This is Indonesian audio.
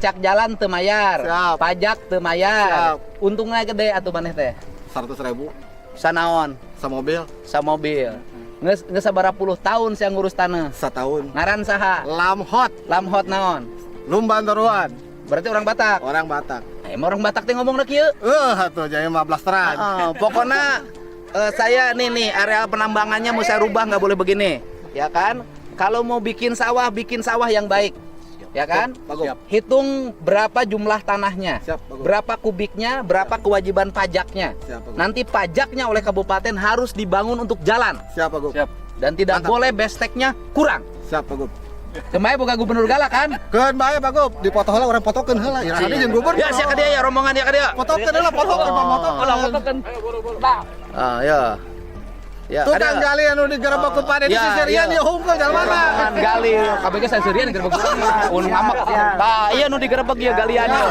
Becak jalan teu mayar, Siap. pajak teu mayar. Siap. Untungnya gede atuh maneh teh. 100.000 Sanaon? semobil Sa mobil. Geus sabaraha puluh tahun saya ngurus tanah. setahun. Ngaran saha? Lamhot, Lamhot naon? Lumban Toruan, Berarti orang Batak. orang Batak. Emang orang Batak teh ngomong kieu. Atuh jadi 15 teran. Pokoknya saya nih areal penambangannya mau saya rubah, nggak boleh begini, ya kan? Kalau mau bikin sawah yang baik, ya kan? Pak Gop. Hitung berapa jumlah tanahnya, Siap, Pak Gop. berapa kubiknya, berapa kewajiban pajaknya. Siap, Pak Gop. Nanti pajaknya oleh kabupaten harus dibangun untuk jalan Siap, Pak Gop. dan tidak Mantap. boleh besteknya kurang. Siap, Pak Gop. Kemarin bukan gubernur galak kan? Keun bae Pak Gop, dipoto heula urang fotokeun heula. Ira hade jeung gubernur. Ya siapa dia ya rombongan ya dia. Fotokeun heula, fotokeun Pak fotokeun. Ah ya. Ya, Tukang gali anu digerebek ku Pade di Ya, Sisirian ya. ya hungkul jalan mana. Gali, KBG saya sendirian digerebek. Un ngamak. Nah, iya nu digerebek ya galiannya.